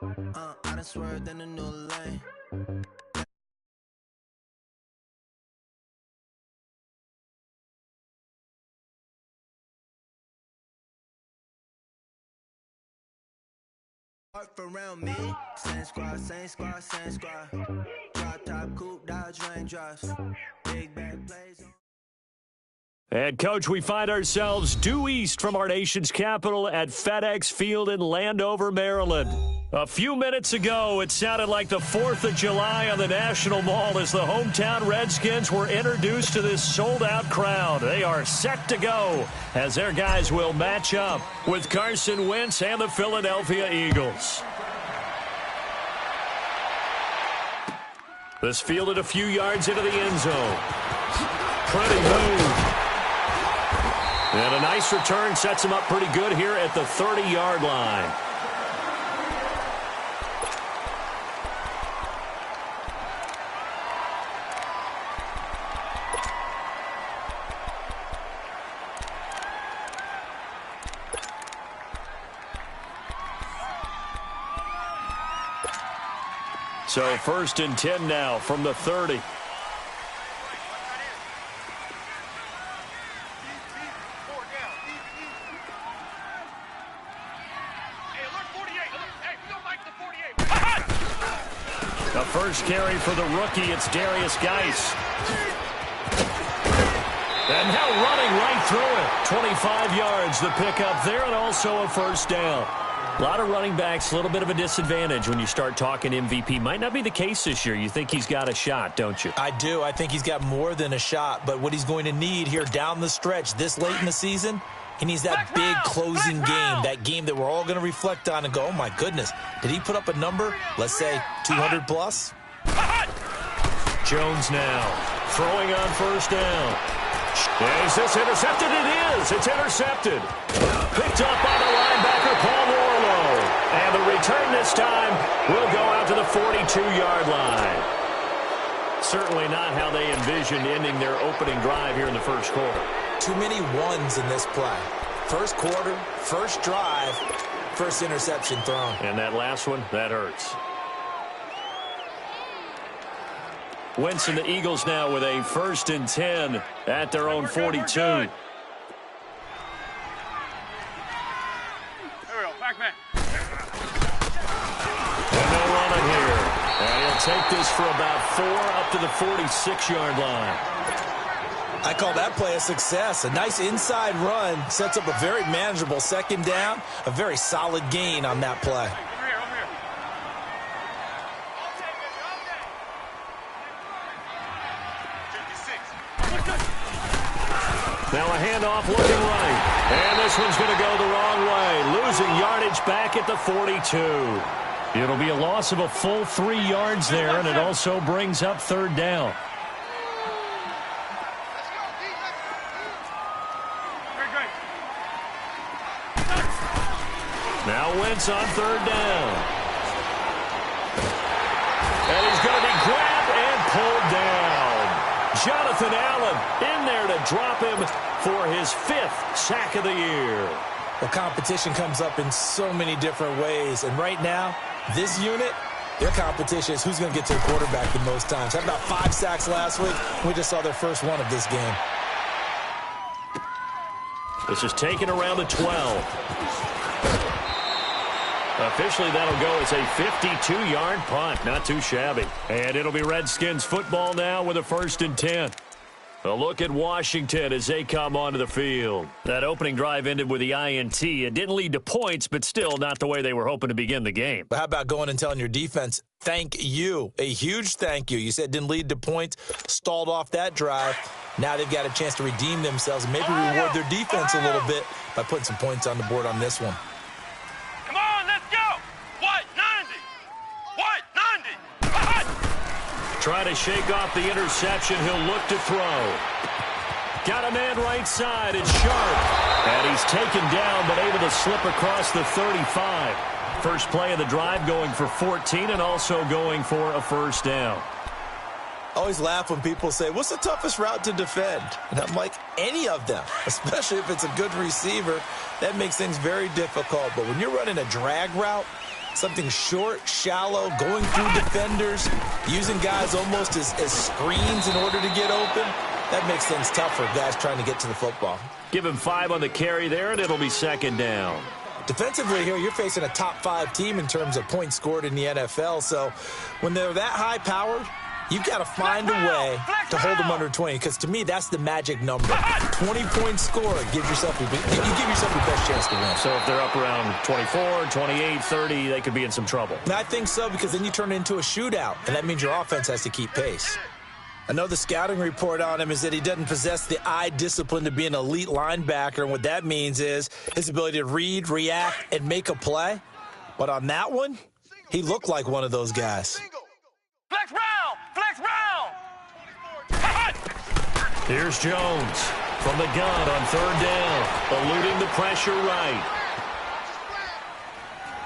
I done swerved in a new lane. Around me, same squad, same squad, same squad. Drop top, coupe, dodge, raindrops. Big bad plays. And, Coach, we find ourselves due east from our nation's capital at FedEx Field in Landover, Maryland. A few minutes ago, it sounded like the 4th of July on the National Mall as the hometown Redskins were introduced to this sold-out crowd. They are set to go as their guys will match up with Carson Wentz and the Philadelphia Eagles. This fielded a few yards into the end zone. Pretty move. And a nice return sets him up pretty good here at the 30-yard line. So 1st and 10 now from the 30. The first carry for the rookie, it's Darius Geis. And now running right through it. 25 yards, the pickup there, and also a first down. A lot of running backs, a little bit of a disadvantage when you start talking MVP. Might not be the case this year. You think he's got a shot, don't you? I do. I think he's got more than a shot. But what he's going to need here down the stretch this late in the season, he needs that big closing game, that game that we're all going to reflect on and go, oh, my goodness, did he put up a number, let's say 200 plus? Jones now throwing on first down. Is this intercepted? It is. It's intercepted. Picked up by the linebacker, Paul Warlow. And the return this time will go out to the 42-yard line. Certainly not how they envisioned ending their opening drive here in the first quarter. Too many ones in this play. First quarter, first drive, first interception thrown. And that last one, that hurts. Wentz and the Eagles now with a 1st and 10 at their own 42. There we go, back man. And no running here. And he'll take this for about 4 up to the 46-yard line. I call that play a success. A nice inside run sets up a very manageable second down, a very solid gain on that play. Now a handoff looking right. And this one's going to go the wrong way. Losing yardage back at the 42. It'll be a loss of a full 3 yards there, and it also brings up 3rd down. Now Wentz on 3rd down. And he's going to be grabbed and pulled down. Jonathan Allen in there to drop him for his 5th sack of the year. Well, competition comes up in so many different ways. And right now, this unit, their competition is who's going to get to the quarterback the most times. Had about 5 sacks last week. We just saw their first one of this game. This is taken around the 12. Officially, that'll go as a 52-yard punt. Not too shabby. And it'll be Redskins football now with a 1st and 10. A look at Washington as they come onto the field. That opening drive ended with the INT. It didn't lead to points, but still not the way they were hoping to begin the game. But how about going and telling your defense, thank you, a huge thank you. You said it didn't lead to points, stalled off that drive. Now they've got a chance to redeem themselves and maybe reward their defense a little bit by putting some points on the board on this one. Come on, let's go. What? 90. What? 90. Try to shake off the interception. He'll look to throw. Got a man right side. It's Sharp. And he's taken down but able to slip across the 35. First play of the drive going for 14 and also going for a first down. I always laugh when people say, what's the toughest route to defend? And I'm like, any of them, especially if it's a good receiver. That makes things very difficult. But when you're running a drag route, Something short, shallow, going through defenders, using guys almost as screens in order to get open. That makes things tough for guys trying to get to the football. Give him 5 on the carry there, and it'll be second down. Defensively here, you're facing a top-5 team in terms of points scored in the NFL. So when they're that high-powered, you've got to find a way to hold them under 20, because to me, that's the magic number. 20 points scored, you give yourself your best chance to win. So if they're up around 24, 28, 30, they could be in some trouble. And I think so, because then you turn it into a shootout, and that means your offense has to keep pace. I know the scouting report on him is that he doesn't possess the eye discipline to be an elite linebacker, and what that means is his ability to read, react, and make a play. But on that one, he looked like one of those guys. Flex round! Flex round! Here's Jones from the gun on third down, eluding the pressure right.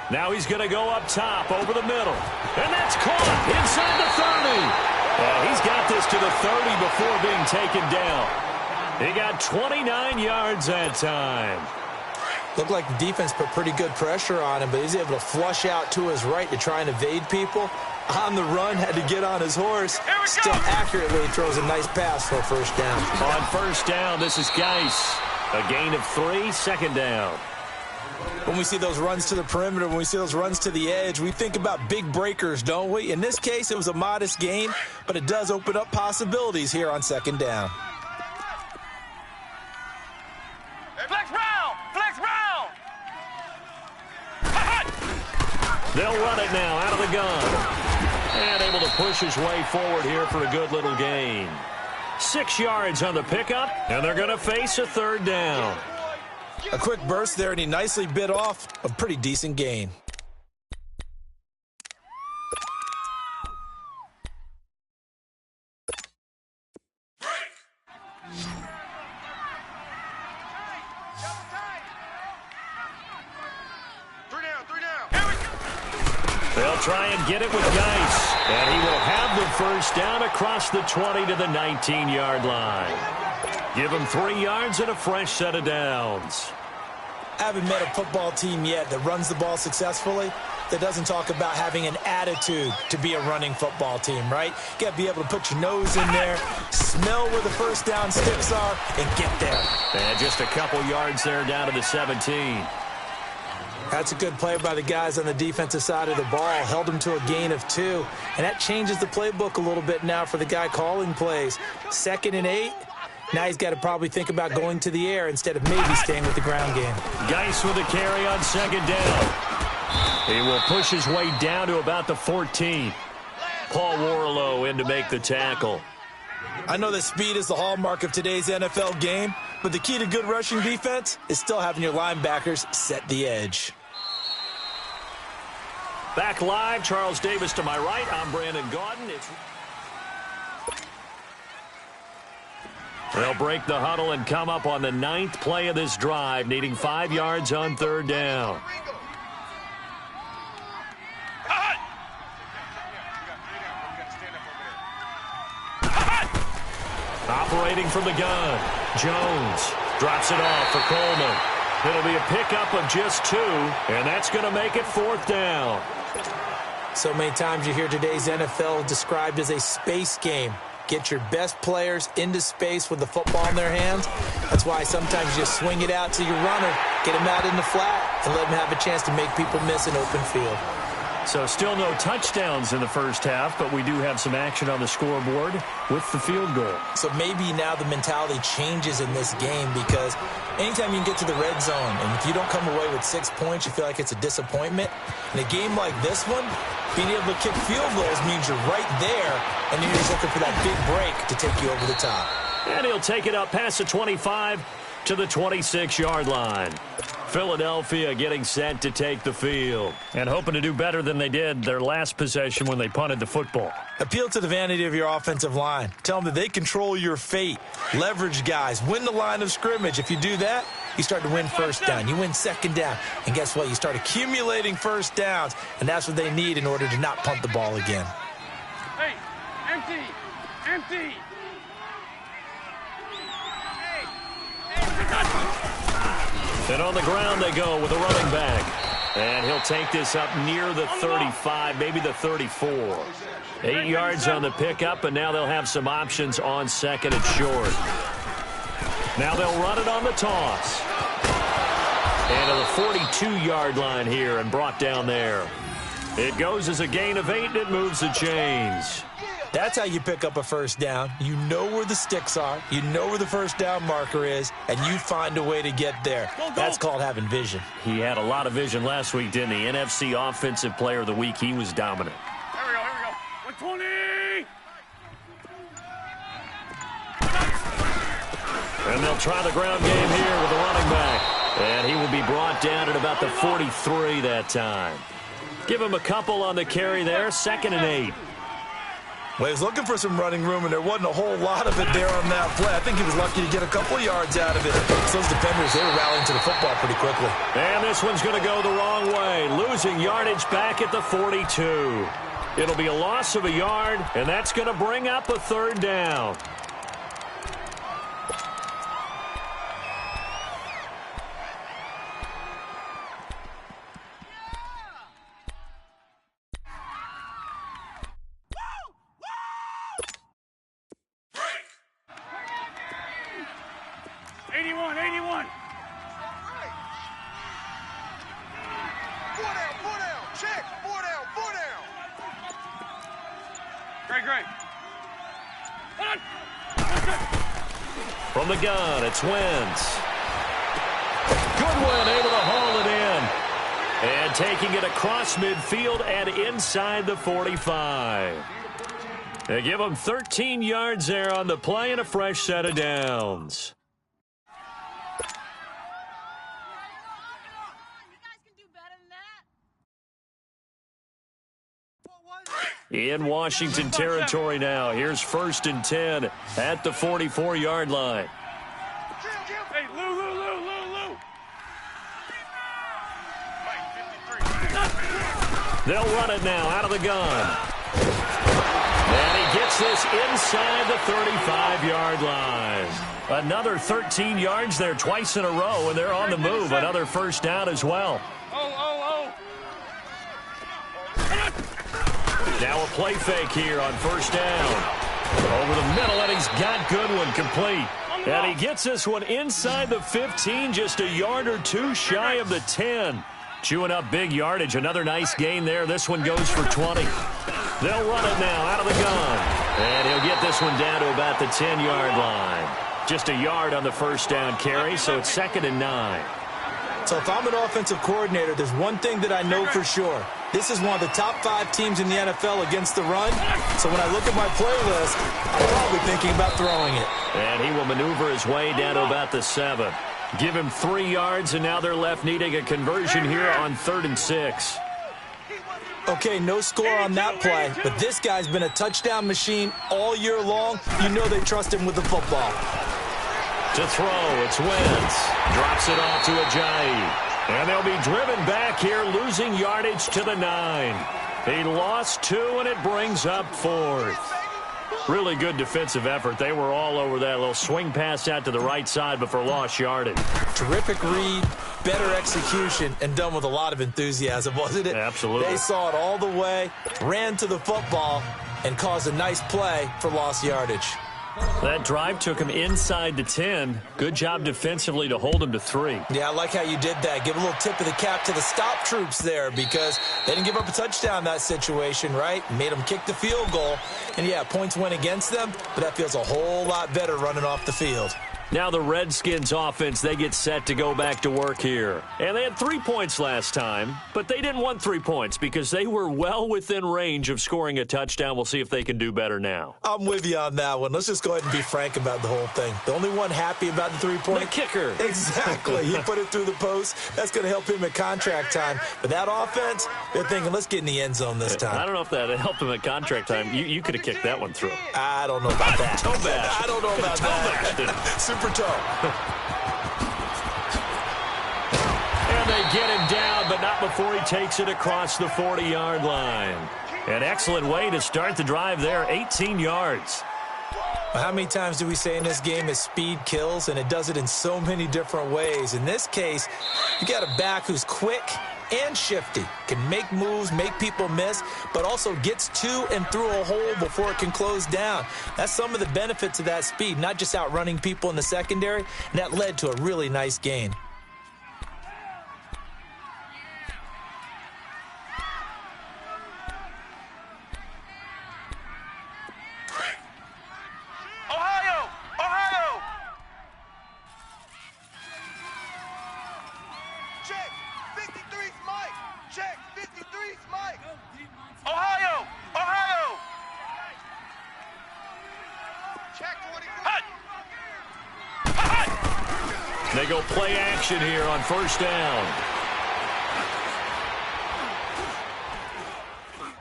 Now he's going to go up top over the middle, and that's caught inside the 30. He's got this to the 30 before being taken down. He got 29 yards that time. Looked like the defense put pretty good pressure on him, but he's able to flush out to his right to try and evade people. On the run, had to get on his horse. Still accurately throws a nice pass for a first down. On first down, this is Geis. A gain of 3, second down. When we see those runs to the perimeter, when we see those runs to the edge, we think about big breakers, don't we? In this case, it was a modest gain, but it does open up possibilities here on second down. Flex round! Flex round! They'll run it now out of the gun. And able to push his way forward here for a good little gain. 6 yards on the pickup, and they're going to face a third down. A quick burst there, and he nicely bit off a pretty decent gain. They'll try and get it with Geis, and he will have the first down across the 20 to the 19-yard line. Give him 3 yards and a fresh set of downs. I haven't met a football team yet that runs the ball successfully that doesn't talk about having an attitude to be a running football team, right? You got to be able to put your nose in there, smell where the first down sticks are, and get there. And just a couple yards there down to the 17. That's a good play by the guys on the defensive side of the ball. Held them to a gain of 2. And that changes the playbook a little bit now for the guy calling plays. 2nd and 8. Now he's got to probably think about going to the air instead of maybe staying with the ground game. Geis with a carry on second down. He will push his way down to about the 14. Paul Warlow in to make the tackle. I know that speed is the hallmark of today's NFL game, but the key to good rushing defense is still having your linebackers set the edge. Back live, Charles Davis to my right. I'm Brandon Gaudin. They'll break the huddle and come up on the 9th play of this drive, needing 5 yards on third down. Operating from the gun, Jones drops it off for Coleman. It'll be a pickup of just 2, and that's going to make it 4th down. So many times you hear today's NFL described as a space game. Get your best players into space with the football in their hands. That's why sometimes you swing it out to your runner, get him out in the flat, and let him have a chance to make people miss an open field. So still no touchdowns in the first half, but we do have some action on the scoreboard with the field goal. So maybe now the mentality changes in this game, because anytime you can get to the red zone, and if you don't come away with 6 points, you feel like it's a disappointment. In a game like this one, being able to kick field goals means you're right there, and you're just looking for that big break to take you over the top. And he'll take it up past the 25 to the 26-yard line. Philadelphia getting set to take the field and hoping to do better than they did their last possession when they punted the football. Appeal to the vanity of your offensive line. Tell them that they control your fate. Leverage guys. Win the line of scrimmage. If you do that, you start to win first down. You win second down. And guess what? You start accumulating first downs, and that's what they need in order to not punt the ball again. Hey, empty! Empty! And on the ground they go with a running back. And he'll take this up near the 35, maybe the 34. 8 yards on the pickup, and now they'll have some options on second and short. Now they'll run it on the toss. And to the 42-yard line here and brought down there. It goes as a gain of 8, and it moves the chains. That's how you pick up a first down. You know where the sticks are. You know where the first down marker is, and you find a way to get there. That's called having vision. He had a lot of vision last week, didn't he? NFC Offensive Player of the Week. He was dominant. Here we go. 120! And they'll try the ground game here with the running back. And he will be brought down at about the 43 that time. Give him a couple on the carry there. 2nd and 8. Well, he was looking for some running room, and there wasn't a whole lot of it there on that play. I think he was lucky to get a couple of yards out of it. So those defenders, they were rallying to the football pretty quickly. And this one's going to go the wrong way. Losing yardage back at the 42. It'll be a loss of a yard, and that's going to bring up a 3rd down. From the gun, it's Wentz. Goodwin able to haul it in. And taking it across midfield and inside the 45. They give him 13 yards there on the play and a fresh set of downs. In Washington territory now. Here's 1st and 10 at the 44-yard line. Hey, Lou. They'll run it now out of the gun. And he gets this inside the 35-yard line. Another 13 yards there twice in a row, and they're on the move. Another first down as well. Now a play fake here on first down. Over the middle, and he's got Goodwin complete. And he gets this one inside the 15, just a yard or two shy of the 10. Chewing up big yardage. Another nice gain there. This one goes for 20. They'll run it now out of the gun. And he'll get this one down to about the 10-yard line. Just a yard on the first down carry, so it's 2nd and 9. So if I'm an offensive coordinator, there's one thing that I know for sure. This is one of the top 5 teams in the NFL against the run. So when I look at my playlist, I'm probably thinking about throwing it. And he will maneuver his way down to about the 7. Give him 3 yards, and now they're left needing a conversion here on 3rd and 6. Okay, no score on that play, but this guy's been a touchdown machine all year long. You know they trust him with the football. To throw, it's Wentz. Drops it off to Ajayi. And they'll be driven back here, losing yardage to the 9. He lost 2, and it brings up 4th. Really good defensive effort. They were all over that little swing pass out to the right side, but for lost yardage. Terrific read, better execution, and done with a lot of enthusiasm, wasn't it? Absolutely. They saw it all the way, ran to the football, and caused a nice play for lost yardage. That drive took him inside the 10. Good job defensively to hold him to 3. Yeah, I like how you did that. Give a little tip of the cap to the stop troops there because they didn't give up a touchdown in that situation, right? Made them kick the field goal. And, yeah, points went against them, but that feels a whole lot better running off the field. Now the Redskins offense, they get set to go back to work here. And they had 3 points last time, but they didn't want 3 points because they were well within range of scoring a touchdown. We'll see if they can do better now. I'm with you on that one. Let's just go ahead and be frank about the whole thing. The only one happy about the 3-point. The kicker. Exactly. He put it through the post. That's going to help him at contract time. But that offense, they're thinking, let's get in the end zone this time. I don't know if that helped him at contract time. You could have kicked that one through. I don't know about that. Toe bash. I don't know about that. Super toe. And they get him down, but not before he takes it across the 40-yard line. An excellent way to start the drive there, 18 yards. How many times do we say in this game is speed kills, and it does it in so many different ways. In this case, you got a back who's quick, and shifty. Can make moves, make people miss, but also gets to and through a hole before it can close down. That's some of the benefits of that speed, not just outrunning people in the secondary, and that led to a really nice gain. Ohio! Ohio! Check, 53's Mike. Check, 53's Mike. Ohio! Ohio! Check 24. Hut! Hut! They go play action here on first down.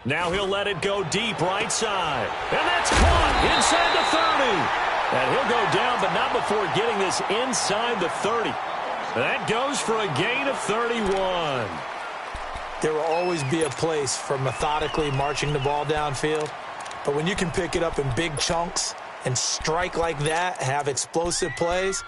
Now he'll let it go deep right side. And that's caught inside the 30. And he'll go down, but not before getting this inside the 30. That goes for a gain of 31. There will always be a place for methodically marching the ball downfield. But when you can pick it up in big chunks and strike like that, have explosive plays,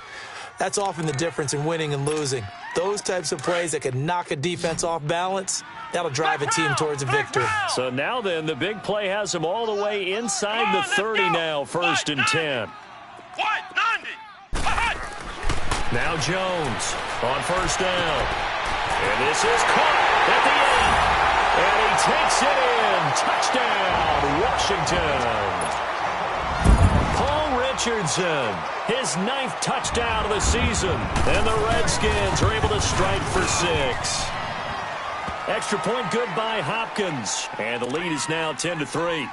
that's often the difference in winning and losing. Those types of plays that can knock a defense off balance, that'll drive a team towards a victory. So now then, the big play has them all the way inside the 30 now, first and 10. What? 90! Hut! Now Jones on first down. And this is caught at the end. And he takes it in. Touchdown, Washington. Paul Richardson, his 9th touchdown of the season. And the Redskins are able to strike for 6. Extra point good by Hopkins. And the lead is now 10-3.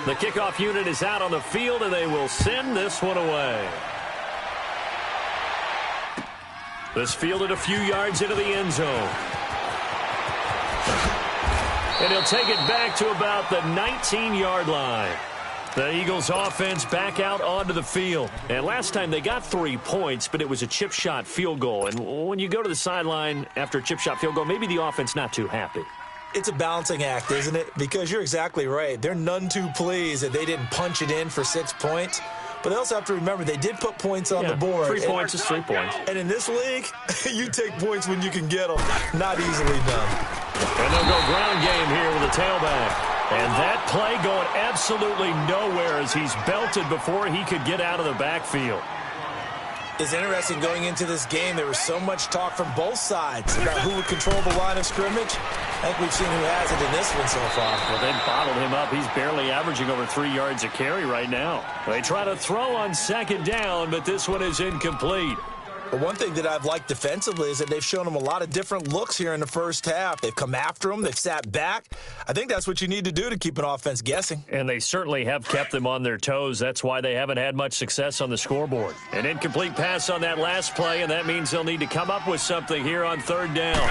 The kickoff unit is out on the field, and they will send this one away. This fielded a few yards into the end zone. And he'll take it back to about the 19-yard line. The Eagles offense back out onto the field. And last time they got 3 points, but it was a chip shot field goal. And when you go to the sideline after a chip shot field goal, maybe the offense not too happy. It's a balancing act, isn't it? Because you're exactly right. They're none too pleased that they didn't punch it in for 6 points. But they also have to remember they did put points on the board. 3 points is 3 points. And in this league, you take points when you can get them. Not easily done. And they'll go ground game here with a tailback. And that play going absolutely nowhere as he's belted before he could get out of the backfield. It's interesting going into this game. There was so much talk from both sides about who would control the line of scrimmage. I think we've seen who has it in this one so far. Well, they bottled him up. He's barely averaging over 3 yards a carry right now. They try to throw on second down, but this one is incomplete. But one thing that I've liked defensively is that they've shown him a lot of different looks here in the first half. They've come after him. They've sat back. I think that's what you need to do to keep an offense guessing. And they certainly have kept them on their toes. That's why they haven't had much success on the scoreboard. An incomplete pass on that last play, and that means they'll need to come up with something here on third down.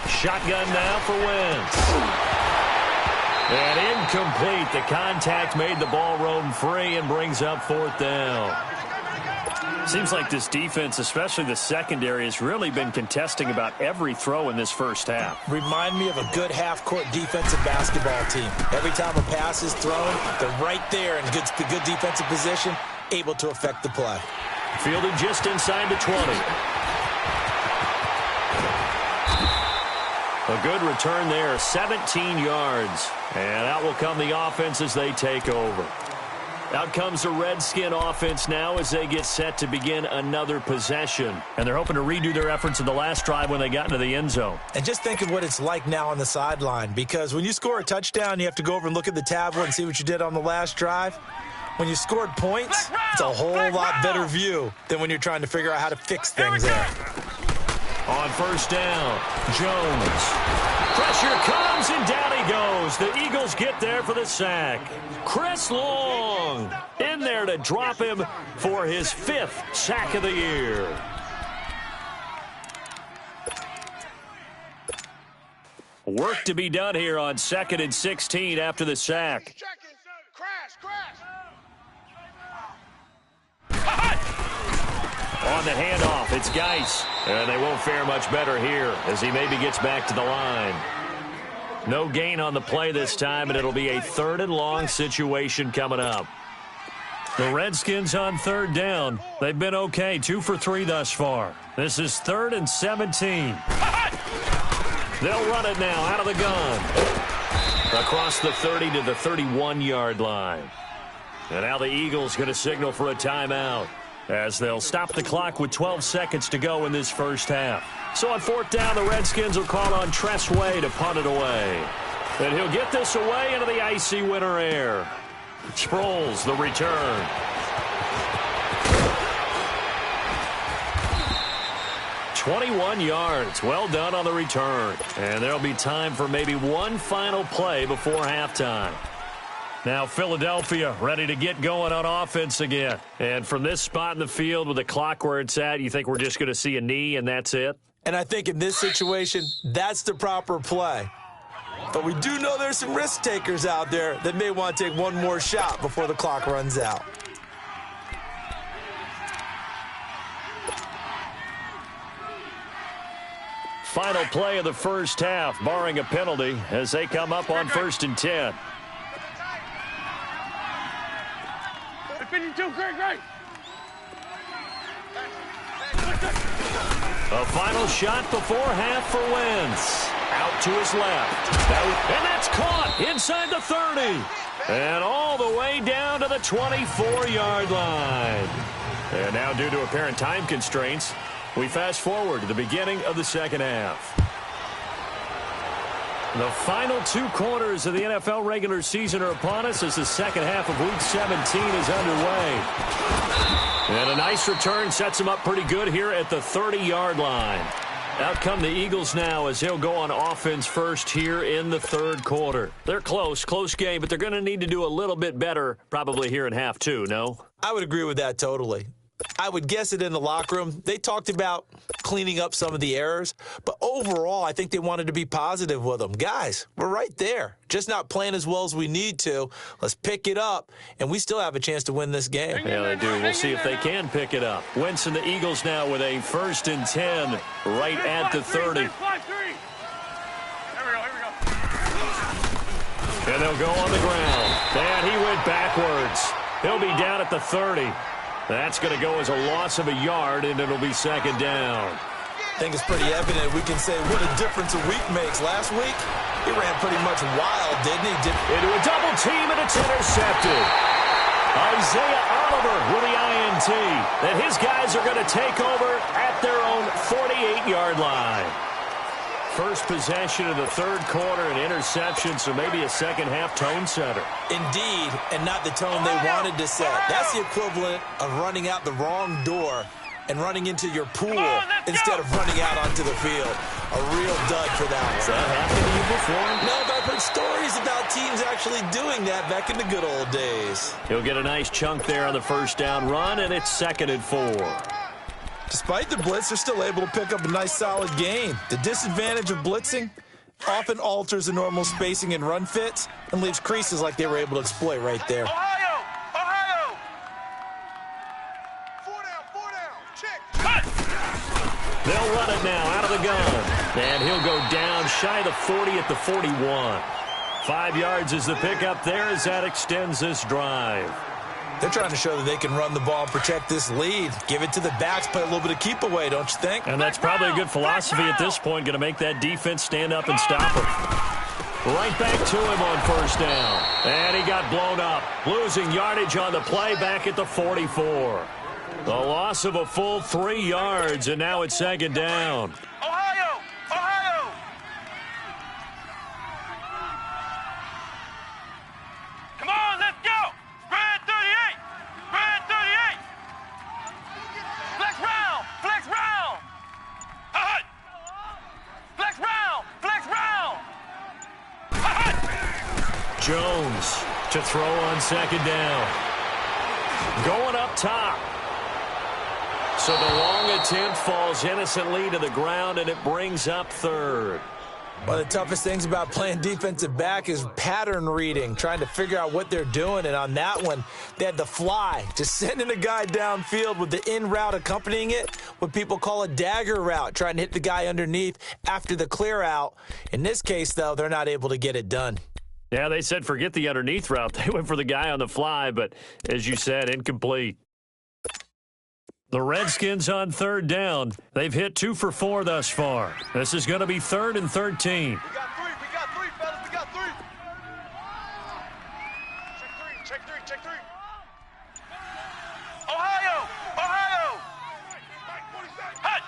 Shotgun now for Wentz. And incomplete. The contact made the ball roam free and brings up fourth down. Seems like this defense, especially the secondary, has really been contesting about every throw in this first half. Remind me of a good half-court defensive basketball team. Every time a pass is thrown, they're right there in good defensive position, able to affect the play. Fielded just inside the 20. A good return there, 17 yards. And out will come the offense as they take over. Out comes the Redskin offense now as they get set to begin another possession. And they're hoping to redo their efforts in the last drive when they got into the end zone. And just think of what it's like now on the sideline, because when you score a touchdown, you have to go over and look at the tablet and see what you did on the last drive. When you scored points, it's a whole lot better view than when you're trying to figure out how to fix things there. On first down, Jones. Pressure comes, and down he goes. The Eagles get there for the sack. Chris Long in there to drop him for his 5th sack of the year. Work to be done here on 2nd and 16 after the sack. On the handoff, it's Geis. And they won't fare much better here as he maybe gets back to the line. No gain on the play this time, and it'll be a 3rd and long situation coming up. The Redskins on third down. They've been okay, 2 for 3 thus far. This is 3rd and 17. They'll run it now out of the gun. Across the 30 to the 31-yard line. And now the Eagles going to signal for a timeout as they'll stop the clock with 12 seconds to go in this first half. So on 4th down, the Redskins will call on Tress Way to punt it away. And he'll get this away into the icy winter air. Sproles, the return. "21 yards. Well done on the return. And there'll be time for maybe one final play before halftime. Now Philadelphia ready to get going on offense again. And from this spot in the field with the clock where it's at, you think we're just going to see a knee and that's it? And I think in this situation, that's the proper play. But we do know there's some risk takers out there that may want to take one more shot before the clock runs out. Final play of the first half, barring a penalty, as they come up on 1st and 10. 52, great. A final shot before half for Wentz. Out to his left. And that's caught inside the 30. And all the way down to the 24-yard line. And now, due to apparent time constraints, we fast forward to the beginning of the second half. The final 2 quarters of the NFL regular season are upon us as the second half of Week 17 is underway. And a nice return sets them up pretty good here at the 30-yard line. Out come the Eagles now as they'll go on offense first here in the 3rd quarter. They're close game, but they're going to need to do a little bit better probably here in half 2, no? I would agree with that totally. I would guess it in the locker room. They talked about cleaning up some of the errors, but overall, I think they wanted to be positive with them. Guys, we're right there. Just not playing as well as we need to. Let's pick it up, and we still have a chance to win this game. Yeah, they do. We'll see if they can pick it up. Wentz and the Eagles now with a 1st and 10 right at the 30. Here we go. And they'll go on the ground. And he went backwards. He'll be down at the 30. That's going to go as a loss of a yard, and it'll be 2nd down. I think it's pretty evident we can say what a difference a week makes. Last week, he ran pretty much wild, didn't he? Into a double team, and it's intercepted. Isaiah Oliver with the INT. And his guys are going to take over at their own 48-yard line. First possession of the 3rd quarter, an interception, so maybe a second-half tone setter. Indeed, and not the tone they wanted to set. That's the equivalent of running out the wrong door and running into your pool instead of running out onto the field. A real dud for that one. Has that happened to you before? No, but I've heard stories about teams actually doing that back in the good old days. He'll get a nice chunk there on the 1st down run, and it's 2nd and 4. Despite the blitz, they're still able to pick up a nice, solid gain. The disadvantage of blitzing often alters the normal spacing and run fits and leaves creases like they were able to exploit right there. Ohio! 4 down, check. They'll run it now out of the gun. And he'll go down shy of the 40 at the 41. 5 yards is the pickup there as that extends this drive. They're trying to show that they can run the ball and protect this lead. Give it to the backs, play a little bit of keep away, don't you think? And that's probably a good philosophy at this point, going to make that defense stand up and stop him. Right back to him on 1st down. And he got blown up, losing yardage on the play back at the 44. The loss of a full 3 yards, and now it's 2nd down. Ohio! Come on, let's go! Spread 38! Flex round! Hut! Flex round! Hut! Jones to throw on 2nd down. Going up top. So the long attempt falls innocently to the ground, and it brings up 3rd. One of the toughest things about playing defensive back is pattern reading, trying to figure out what they're doing. And on that one, they had to fly, just sending a guy downfield with the in route accompanying it, what people call a dagger route, trying to hit the guy underneath after the clear out. In this case, though, they're not able to get it done. Yeah, they said forget the underneath route. They went for the guy on the fly, but as you said, incomplete. The Redskins on third down. They've hit 2 for 4 thus far. This is going to be 3rd and 13. We got three, fellas, we got 3. Check three. Ohio! Hut!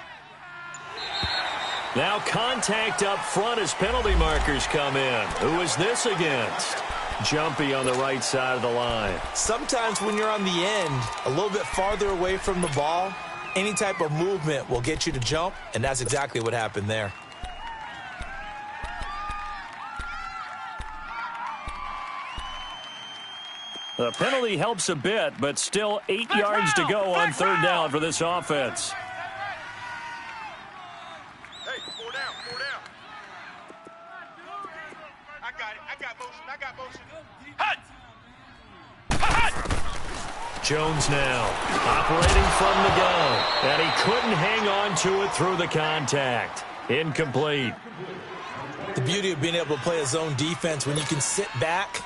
Now contact up front as penalty markers come in. Who is this against? Jumpy on the right side of the line. Sometimes when you're on the end, a little bit farther away from the ball, any type of movement will get you to jump, and that's exactly what happened there. The penalty helps a bit, but still 8 yards to go on third down for this offense. Hey, 4 down. I got motion. Hut! Jones now operating from the gun, and he couldn't hang on to it through the contact. Incomplete. The beauty of being able to play a zone defense when you can sit back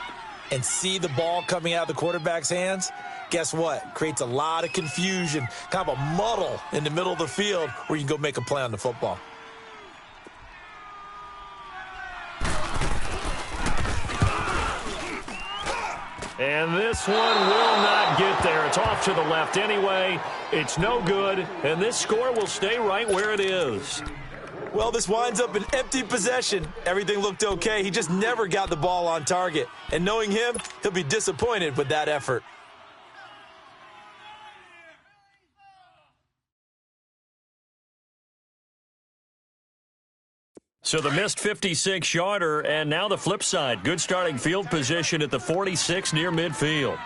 and see the ball coming out of the quarterback's hands, guess what? Creates a lot of confusion, kind of a muddle in the middle of the field where you can go make a play on the football. And this one will not get there. It's off to the left anyway. It's no good, and this score will stay right where it is. Well, this winds up an empty possession. Everything looked okay. He just never got the ball on target. And knowing him, he'll be disappointed with that effort. So the missed 56-yarder, and now the flip side. Good starting field position at the 46 near midfield.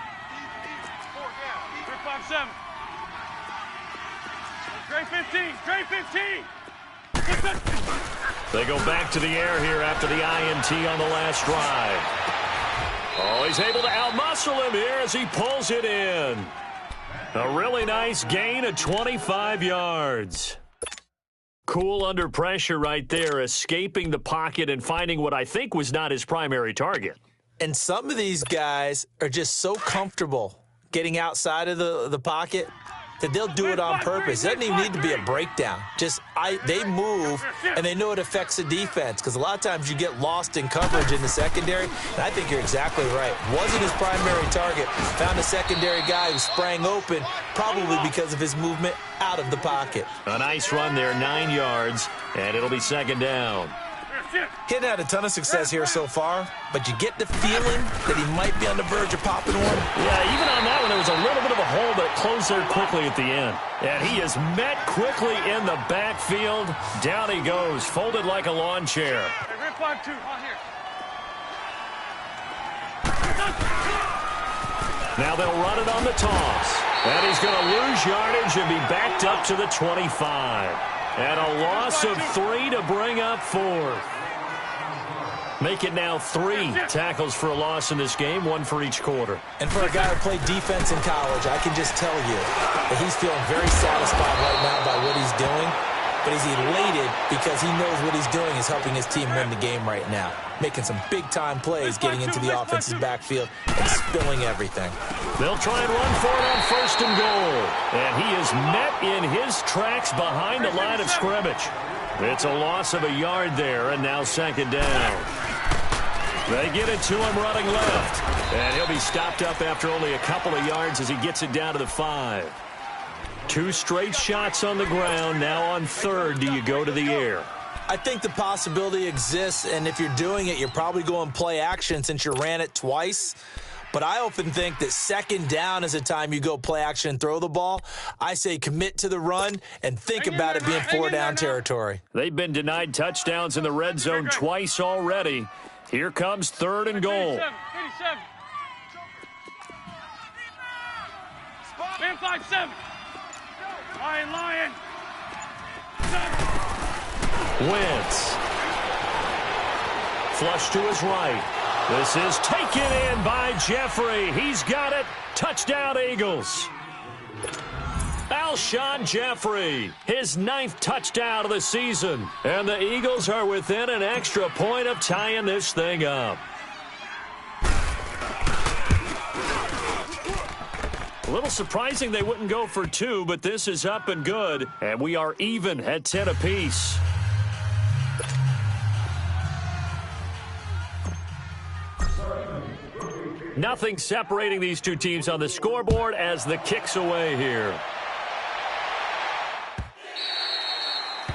3-5-7. Trey 15. They go back to the air here after the INT on the last drive. Oh, he's able to outmuscle him here as he pulls it in. A really nice gain of 25 yards. Cool under pressure right there, escaping the pocket and finding what I think was not his primary target. And some of these guys are just so comfortable getting outside of the pocket that they'll do it on purpose. It doesn't even need to be a breakdown. They move, and they know it affects the defense, because a lot of times you get lost in coverage in the secondary, and I think you're exactly right. Wasn't his primary target. Found a secondary guy who sprang open, probably because of his movement out of the pocket. A nice run there, 9 yards, and it'll be second down. He hadn't had a ton of success here so far, but you get the feeling that he might be on the verge of popping one. Yeah, even on that one, there was a little bit of a hole, but it closed there quickly at the end. And he is met quickly in the backfield. Down he goes, folded like a lawn chair. Now they'll run it on the toss. And he's going to lose yardage and be backed up to the 25. And a loss of 3 to bring up 4th. Make it now 3 tackles for a loss in this game, 1 for each quarter. And for a guy who played defense in college, I can just tell you that he's feeling very satisfied right now by what he's doing. But he's elated because he knows what he's doing is helping his team win the game right now. Making some big-time plays, getting into the offense's backfield and spilling everything. They'll try and run for it on 1st and goal. And he is met in his tracks behind the line of scrimmage. It's a loss of a yard there, and now second down. They get it to him running left. And he'll be stopped up after only a couple of yards as he gets it down to the 5. 2 straight shots on the ground. Now on 3rd, do you go to the air? I think the possibility exists, and if you're doing it, you're probably going play action since you ran it twice. But I often think that second down is a time you go play action and throw the ball. I say commit to the run and think about it being 4-down territory. They've been denied touchdowns in the red zone twice already. Here comes 3rd and goal. 87. Man 5-7. Lion. Wentz. Flush to his right. This is taken in by Jeffrey. He's got it. Touchdown, Eagles. Alshon Jeffrey, his 9th touchdown of the season. And the Eagles are within an extra point of tying this thing up. A little surprising they wouldn't go for 2, but this is up and good. And we are even at 10 apiece. Nothing separating these two teams on the scoreboard as the kick's away here.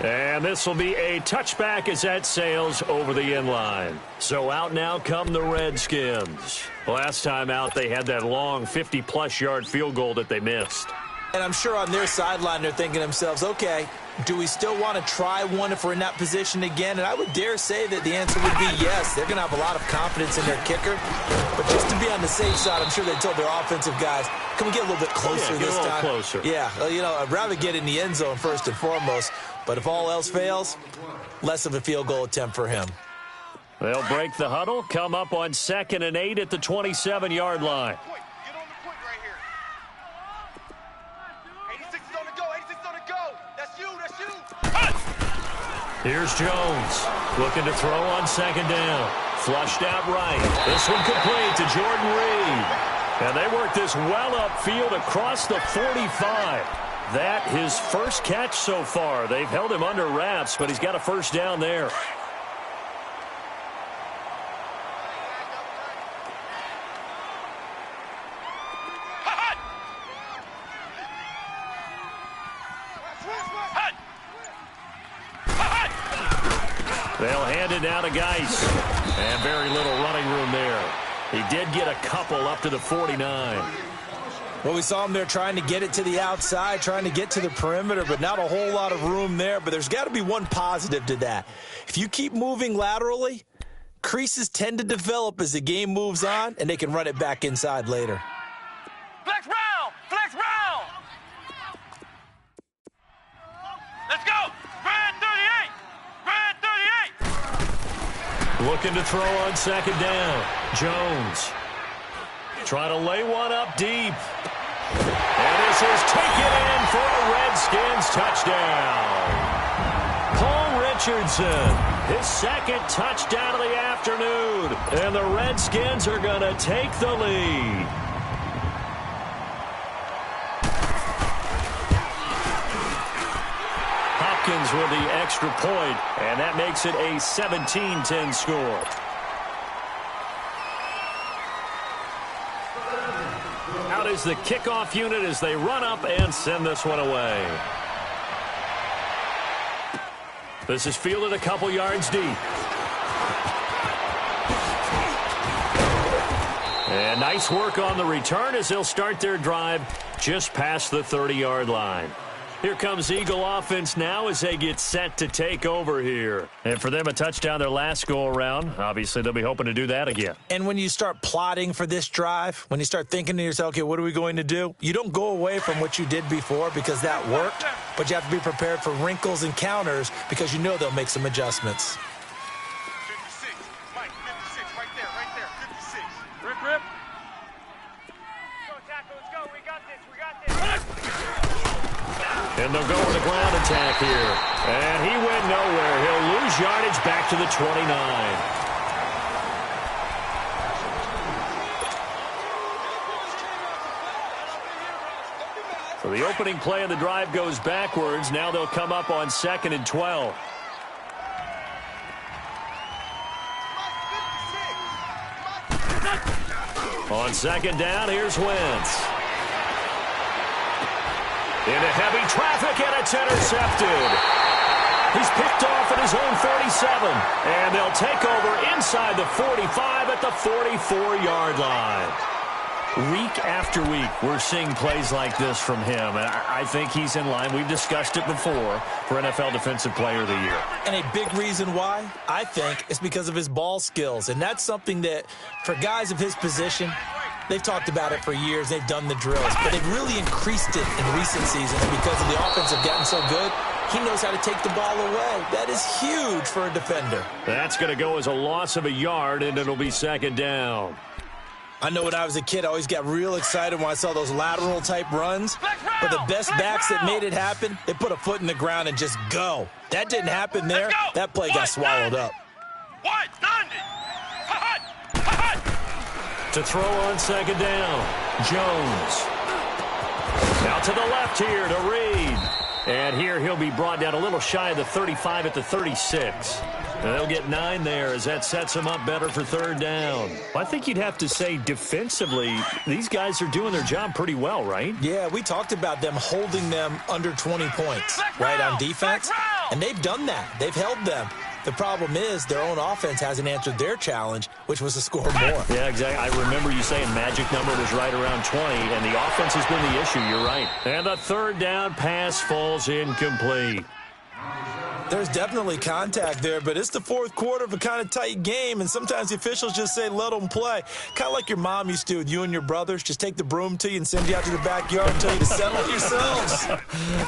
And this will be a touchback as that sails over the end line. So out now come the Redskins. Last time out, they had that long 50-plus yard field goal that they missed. And I'm sure on their sideline they're thinking to themselves, okay, do we still want to try one if we're in that position again? And I would dare say that the answer would be yes. They're going to have a lot of confidence in their kicker. But just to be on the safe side, I'm sure they told their offensive guys, can we get a little bit closer this time? Closer. Yeah, you know, I'd rather get in the end zone first and foremost. But if all else fails, less of a field goal attempt for him. They'll break the huddle, come up on 2nd and 8 at the 27-yard line. Get on the point right here. 86 is on the go. 86 is on the go. That's you. That's you. Here's Jones looking to throw on 2nd down. Flushed out right. This one complete to Jordan Reed. And they work this well upfield across the 45. That his first catch so far. They've held him under wraps, but he's got a first down there. They'll hand it down to Geis. And very little running room there. He did get a couple up to the 49. Well, we saw him there trying to get it to the outside, trying to get to the perimeter, but not a whole lot of room there. But there's got to be one positive to that. If you keep moving laterally, creases tend to develop as the game moves on, and they can run it back inside later. Flex round! Flex round! Let's go! Red 38! Red 38! Looking to throw on 2nd down. Jones trying to lay one up deep. And this is taken in for a Redskins touchdown. Paul Richardson, his 2nd touchdown of the afternoon. And the Redskins are going to take the lead. Hopkins with the extra point, and that makes it a 17-10 score. Out is the kickoff unit as they run up and send this one away. This is fielded a couple yards deep. And nice work on the return as they'll start their drive just past the 30-yard line. Here comes Eagle offense now as they get set to take over here. And for them, a touchdown their last go-around. Obviously, they'll be hoping to do that again. And when you start plotting for this drive, when you start thinking to yourself, okay, what are we going to do? You don't go away from what you did before because that worked, but you have to be prepared for wrinkles and counters because you know they'll make some adjustments. 56. Mike, 56. Right there. 56. Rip, rip. Go, tackle. Let's go. We got this. We got this. And they'll go with the ground attack here. And he went nowhere. He'll lose yardage back to the 29. So the opening play of the drive goes backwards. Now they'll come up on 2nd and 12. On 2nd down, here's Wentz. Into heavy traffic, and it's intercepted. He's picked off at his own 47. And they'll take over inside the 45 at the 44-yard line. Week after week, we're seeing plays like this from him. And I think he's in line. We've discussed it before for NFL Defensive Player of the Year. And a big reason why, I think, is because of his ball skills. And that's something that, for guys of his position, they've talked about it for years. They've done the drills. But they've really increased it in recent seasons because of the offense have gotten so good. He knows how to take the ball away. That is huge for a defender. That's going to go as a loss of a yard, and it'll be 2nd down. I know when I was a kid, I always got real excited when I saw those lateral-type runs. But the best backs that made it happen, they put a foot in the ground and just go. That didn't happen there. That play got swallowed up. What? 90! To throw on 2nd down, Jones. Out to the left here to Reed. And here he'll be brought down a little shy of the 35 at the 36. And they'll get 9 there as that sets them up better for third down. I think you'd have to say defensively, these guys are doing their job pretty well, right? Yeah, we talked about them holding them under 20 points, right, on defense. And they've done that. They've held them. The problem is their own offense hasn't answered their challenge, which was to score more. Yeah, exactly. I remember you saying magic number was right around 20, and the offense has been the issue. You're right. And the third down pass falls incomplete. There's definitely contact there, but it's the fourth quarter of a kind of tight game, and sometimes the officials just say, let them play. Kind of like your mom used to with you and your brothers. Just take the broom to you and send you out to the backyard and tell you to settle it yourselves.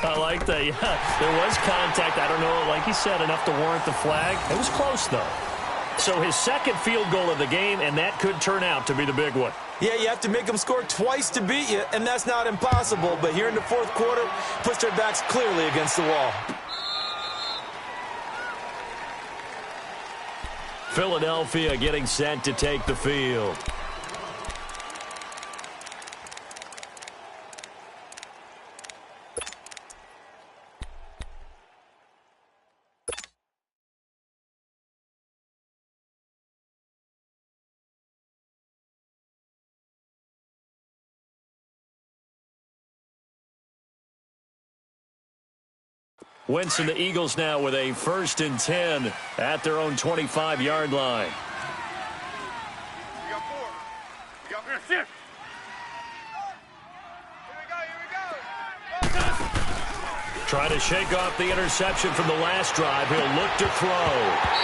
I like that. Yeah, there was contact. I don't know, like you said, enough to warrant the flag. It was close, though. So his second field goal of the game, and that could turn out to be the big one. Yeah, you have to make them score twice to beat you, and that's not impossible. But here in the fourth quarter, puts their backs clearly against the wall. Philadelphia getting set to take the field. Winston, the Eagles now with a 1st and 10 at their own 25-yard line. You got 4. You got 4. Here we go. Trying to shake off the interception from the last drive. He'll look to throw.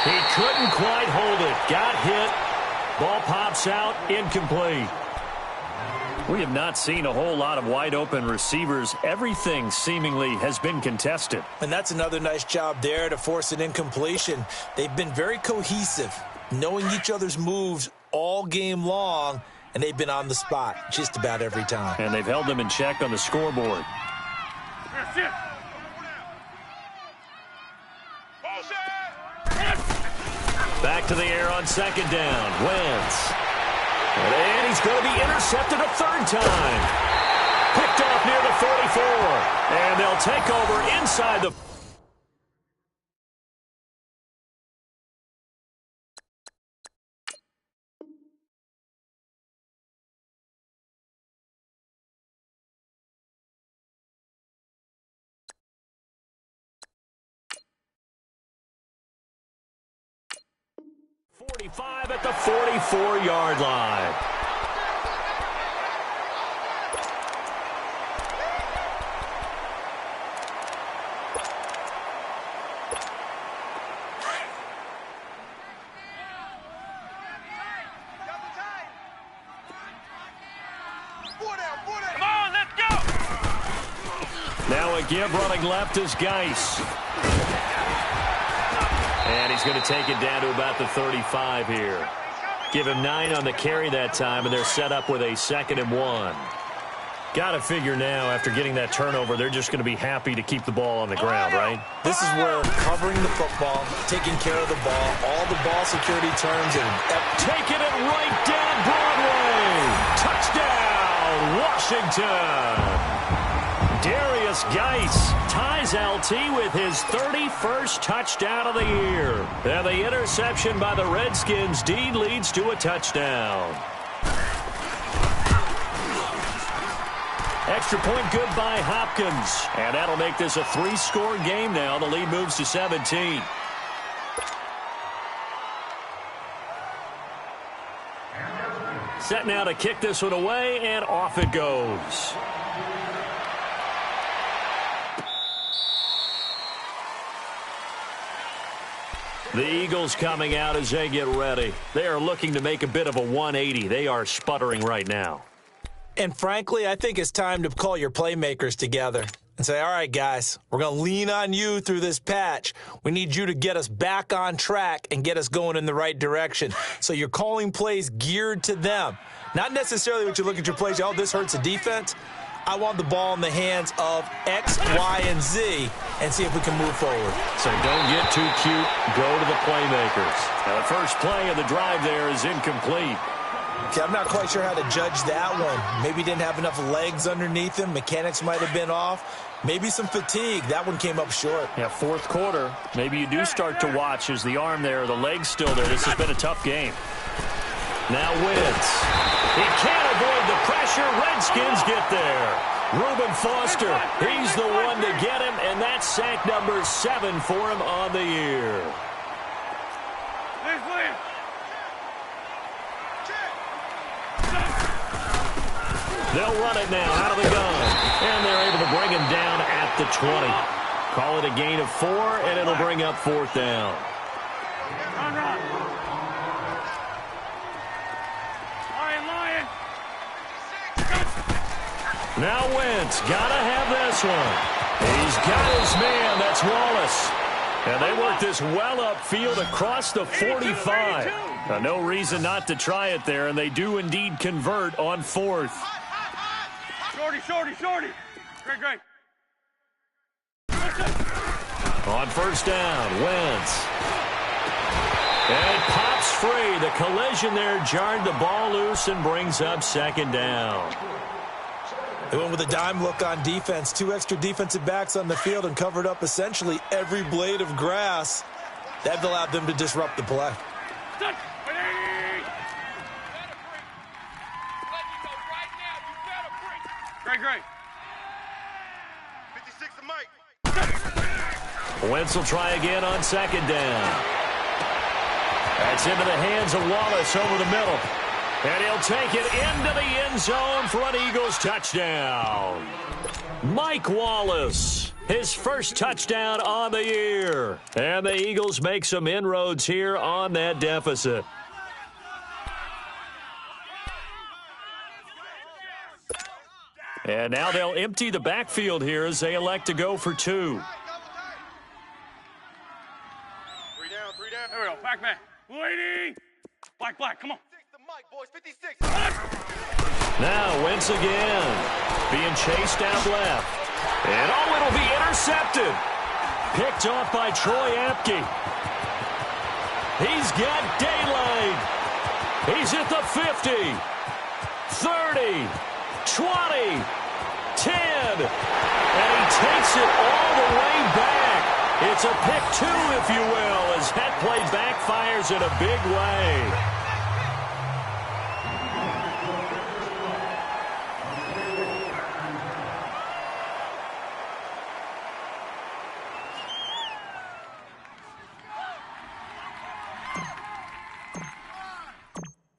He couldn't quite hold it. Got hit. Ball pops out. Incomplete. We have not seen a whole lot of wide-open receivers. Everything seemingly has been contested. And that's another nice job there to force an incompletion. They've been very cohesive, knowing each other's moves all game long, and they've been on the spot just about every time. And they've held them in check on the scoreboard. Back to the air on 2nd down. Wentz. And he's going to be intercepted a 3rd time. Picked off near the 44. And they'll take over inside the... .45 at the 44-yard line. Come on, let's go! Now a give running left is Geis. And he's going to take it down to about the 35 here. Give him 9 on the carry that time, and they're set up with a 2nd and 1. Got to figure now, after getting that turnover, they're just going to be happy to keep the ball on the ground, right? This is where covering the football, taking care of the ball, all the ball security terms, and taking it right down Broadway. Touchdown, Washington. Darius Geis ties LT with his 31st touchdown of the year. And the interception by the Redskins deed leads to a touchdown. Extra point good by Hopkins. And that'll make this a 3-score game now. The lead moves to 17. Set now to kick this one away, and off it goes. The Eagles coming out as they get ready. They are looking to make a bit of a 180. They are sputtering right now. And frankly, I think it's time to call your playmakers together and say, all right, guys, we're going to lean on you through this patch. We need you to get us back on track and get us going in the right direction. So you're calling plays geared to them. Not necessarily what you look at your plays, oh, this hurts the defense. I want the ball in the hands of X, Y, and Z and see if we can move forward. So don't get too cute. Go to the playmakers. Now the first play of the drive there is incomplete. Okay, I'm not quite sure how to judge that one. Maybe he didn't have enough legs underneath him. Mechanics might have been off. Maybe some fatigue. That one came up short. Yeah, fourth quarter. Maybe you do start to watch as the arm there, the leg's still there. This has been a tough game. Now Wentz. He can't avoid the pressure. Redskins get there. Reuben Foster, he's the one to get him, and that's sack number 7 for him on the year. They'll run it now out of the gun, and they're able to bring him down at the 20. Call it a gain of 4, and it'll bring up 4th down. Now Wentz, gotta have this one. He's got his man, that's Wallace. And they work this well upfield across the 45. No reason not to try it there, and they do indeed convert on 4th. Shorty. Great. On 1st down, Wentz. And it pops free. The collision there jarred the ball loose and brings up 2nd down. They went with a dime look on defense. 2 extra defensive backs on the field and covered up essentially every blade of grass. That allowed them to disrupt the play. Great. 56 to Mike. Wentz will try again on 2nd down. That's into the hands of Wallace over the middle. And he'll take it into the end zone for an Eagles touchdown. Mike Wallace, his first touchdown on the year. And the Eagles make some inroads here on that deficit. And now they'll empty the backfield here as they elect to go for 2. 3 down. There we go. Back man. Waiting. Black. Come on. Mike, boys. 56. Now Wentz again. Being chased out left. And it'll be intercepted. Picked off by Troy Apke. He's got daylight. He's at the 50. 30. 20. 10. And he takes it all the way back. It's a pick 2, if you will, as that play backfires in a big way.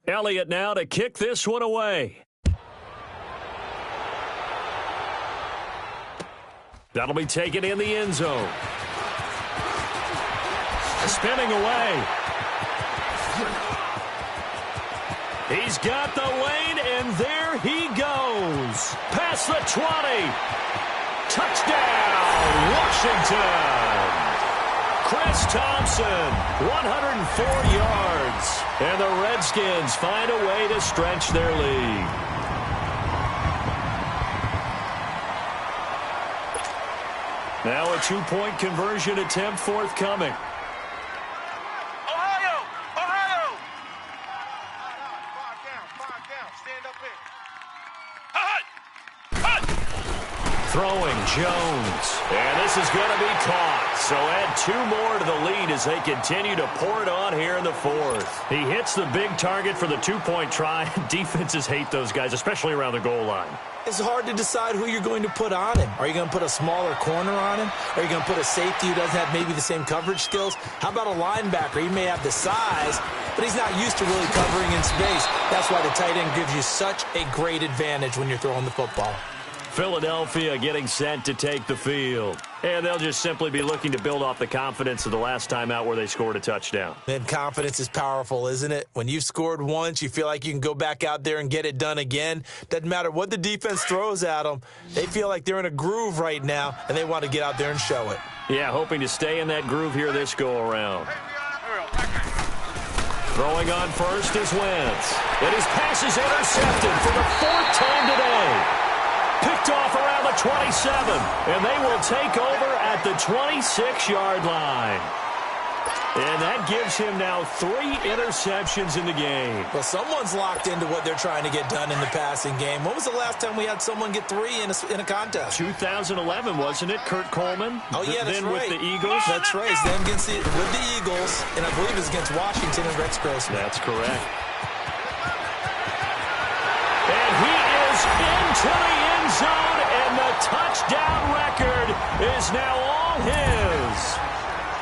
Elliott now to kick this one away. That'll be taken in the end zone. Spinning away. He's got the lane, and there he goes. Past the 20. Touchdown, Washington. Chris Thompson, 104 yards. And the Redskins find a way to stretch their lead. Now a 2-point conversion attempt forthcoming. Ohio. 5 down. Stand up in. Hut. Throwing Jones. And this is going to be caught. So add 2 more to the lead as they continue to pour it on here in the 4th. He hits the big target for the 2-point try. Defenses hate those guys, especially around the goal line. It's hard to decide who you're going to put on him. Are you going to put a smaller corner on him? Are you going to put a safety who doesn't have maybe the same coverage skills? How about a linebacker? He may have the size, but he's not used to really covering in space. That's why the tight end gives you such a great advantage when you're throwing the football. Philadelphia getting set to take the field. And they'll just simply be looking to build off the confidence of the last time out where they scored a touchdown. And confidence is powerful, isn't it? When you've scored once, you feel like you can go back out there and get it done again. Doesn't matter what the defense throws at them. They feel like they're in a groove right now, and they want to get out there and show it. Yeah, hoping to stay in that groove here this go-around. Throwing on first is Wentz. And his pass is intercepted for the 4th time today. Picked off around the 27, and they will take over at the 26-yard line. And that gives him now 3 interceptions in the game. Well, someone's locked into what they're trying to get done in the passing game. When was the last time we had someone get 3 in a contest? 2011, wasn't it, Kurt Coleman? Oh, yeah, that's then right. with the Eagles? That's right. Then with the Eagles, and I believe it's against Washington and Rex Grossman. That's correct. And he is into the end zone, and the touchdown record is now all his.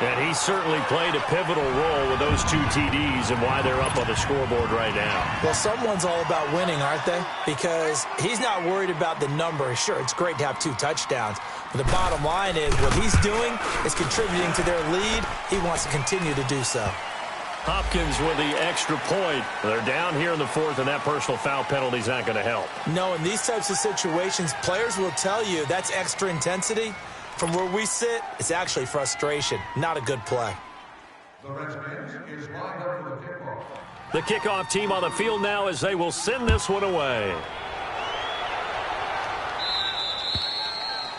And he certainly played a pivotal role with those 2 TDs and why they're up on the scoreboard right now. Well, someone's all about winning, aren't they? Because he's not worried about the number. Sure, it's great to have 2 touchdowns. But the bottom line is what he's doing is contributing to their lead. He wants to continue to do so. Hopkins with the extra point. They're down here in the 4th, and that personal foul penalty is not going to help. No, in these types of situations, players will tell you that's extra intensity. From where we sit, it's actually frustration. Not a good play. The kickoff team on the field now as they will send this one away.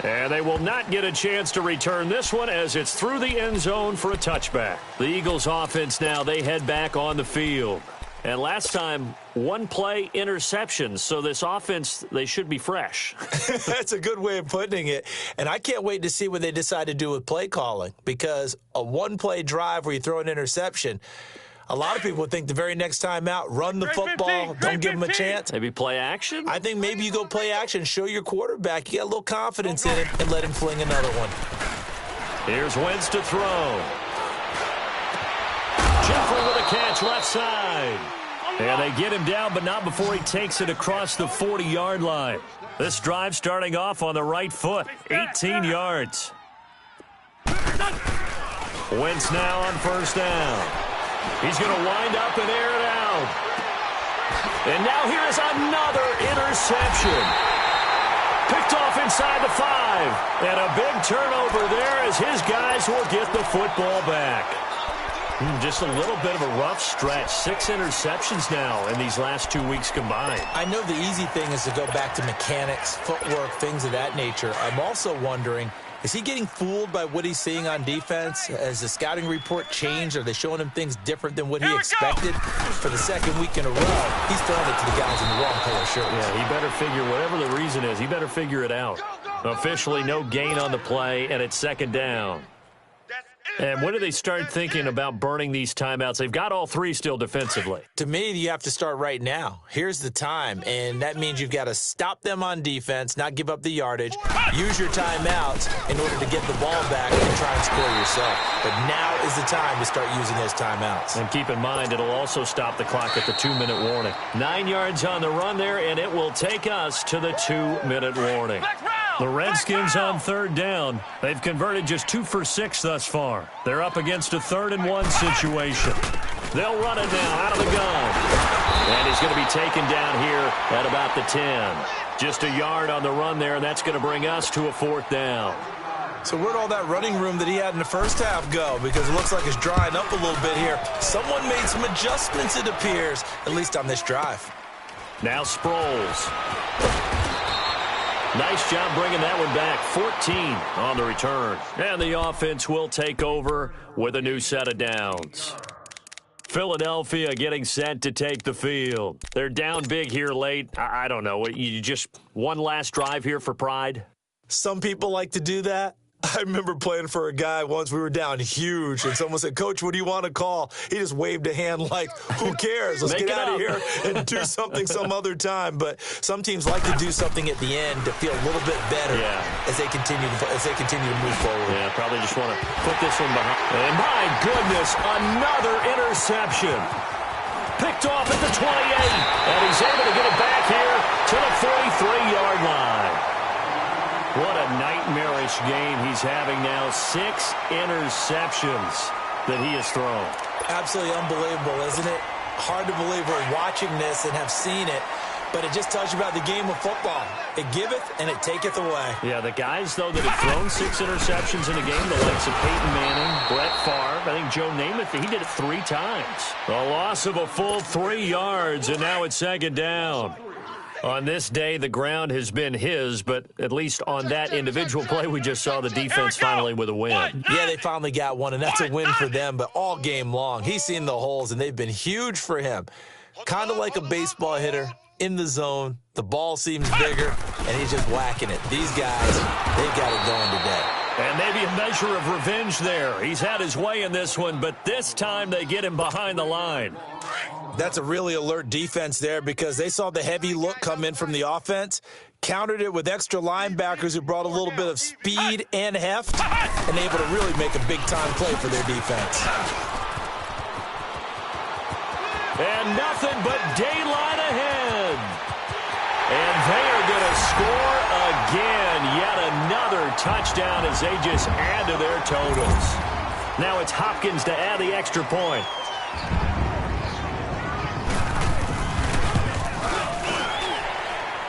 And they will not get a chance to return this one as it's through the end zone for a touchback. The Eagles offense now, they head back on the field. And last time, 1 play interception. So this offense, they should be fresh. That's a good way of putting it. And I can't wait to see what they decide to do with play calling. Because a 1-play drive where you throw an interception, a lot of people would think the very next time out, run the football, don't give them a chance. Maybe play action? I think maybe you go play action, show your quarterback, you got a little confidence in him, and let him fling another one. Here's Wentz to throw. Jeffrey with a catch left side. And they get him down, but not before he takes it across the 40-yard line. This drive starting off on the right foot, 18 yards. Wentz now on first down. He's going to wind up and air it out. And now here is another interception. Picked off inside the 5. And a big turnover there as his guys will get the football back. Just a little bit of a rough stretch. 6 interceptions now in these last 2 weeks combined. I know the easy thing is to go back to mechanics, footwork, things of that nature. I'm also wondering, is he getting fooled by what he's seeing on defense? Has the scouting report changed? Are they showing him things different than what he expected? For the 2nd week in a row, he's throwing it to the guys in the wrong color shirt. Yeah, he better figure, whatever the reason is, he better figure it out. Officially, no gain on the play, and it's 2nd down. And when do they start thinking about burning these timeouts? They've got all 3 still defensively. To me, you have to start right now. Here's the time, and that means you've got to stop them on defense, not give up the yardage, use your timeouts in order to get the ball back and try and score yourself. But now is the time to start using those timeouts. And keep in mind, it'll also stop the clock at the 2-minute warning. 9 yards on the run there, and it will take us to the 2-minute warning. The Redskins on 3rd down. They've converted just 2 for 6 thus far. They're up against a 3rd and 1 situation. They'll run it now out of the gun. And he's going to be taken down here at about the 10. Just a yard on the run there, and that's going to bring us to a 4th down. So where'd all that running room that he had in the first half go? Because it looks like it's drying up a little bit here. Someone made some adjustments, it appears, at least on this drive. Now Sproles. Nice job bringing that one back. 14 on the return. And the offense will take over with a new set of downs. Philadelphia getting set to take the field. They're down big here late. I don't know. You just one last drive here for pride? Some people like to do that. I remember playing for a guy once. We were down huge, and someone said, "Coach, what do you want to call?" He just waved a hand like, who cares? Let's get out of here and do something some other time. But some teams like to do something at the end to feel a little bit better as they continue to move forward. Yeah, probably just want to put this one behind. And my goodness, another interception. Picked off at the 28, and he's able to get it back here to the 43-yard line. What a nightmarish game he's having now. 6 interceptions that he has thrown. Absolutely unbelievable, isn't it? Hard to believe we're watching this and have seen it, but it just tells you about the game of football. It giveth and it taketh away. Yeah, the guys, though, that have thrown 6 interceptions in a game, the likes of Peyton Manning, Brett Favre, I think Joe Namath, he did it 3 times. A loss of a full 3 yards, and now it's 2nd down. On this day, the ground has been his, but at least on that individual play, we just saw the defense finally with a win. Yeah, they finally got one, and that's a win for them, but all game long, he's seen the holes, and they've been huge for him. Kind of like a baseball hitter in the zone. The ball seems bigger, and he's just whacking it. These guys, they've got it going today. And maybe a measure of revenge there. He's had his way in this one, but this time they get him behind the line. That's a really alert defense there because they saw the heavy look come in from the offense, countered it with extra linebackers who brought a little bit of speed and heft, and able to really make a big-time play for their defense. And nothing but daylight ahead. And they are going to score again. Yet another touchdown as they just add to their totals. Now it's Hopkins to add the extra point.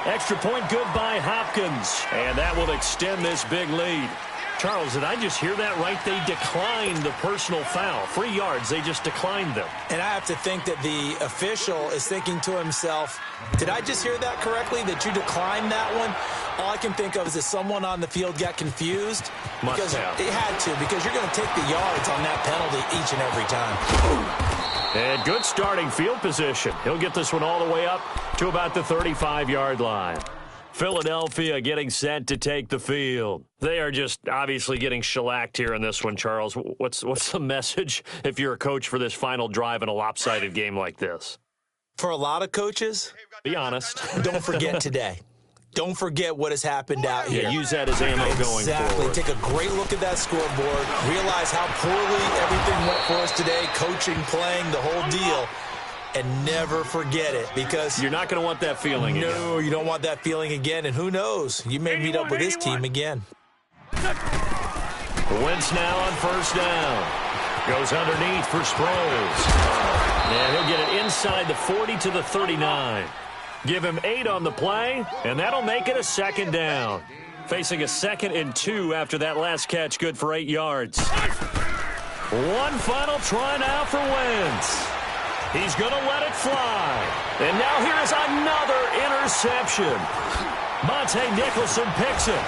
Extra point good by Hopkins. And that will extend this big lead. Charles, did I just hear that right? They declined the personal foul. 3 yards, they just declined them. And I have to think that the official is thinking to himself, did I just hear that correctly, that you declined that one? All I can think of is that someone on the field got confused. Must have. It had to, because you're going to take the yards on that penalty each and every time. And good starting field position. He'll get this one all the way up to about the 35-yard line. Philadelphia getting set to take the field. They are just obviously getting shellacked here in this one, Charles. What's the message if you're a coach for this final drive in a lopsided game like this? For a lot of coaches, be honest. Don't forget today. Don't forget what has happened out here. Yeah, use that as ammo going forward. Exactly. Take a great look at that scoreboard. Realize how poorly everything went for us today, coaching, playing, the whole deal. And never forget it, because you're not going to want that feeling again. No, you don't want that feeling again. And who knows? You may meet up with this team again. Wentz now on first down. Goes underneath for Sproles. And he'll get it inside the 40 to the 39. Give him 8 on the play, and that'll make it a second down. Facing a 2nd and 2 after that last catch, good for 8 yards. One final try now for Wentz. He's going to let it fly. And now here is another interception. Monte Nicholson picks it.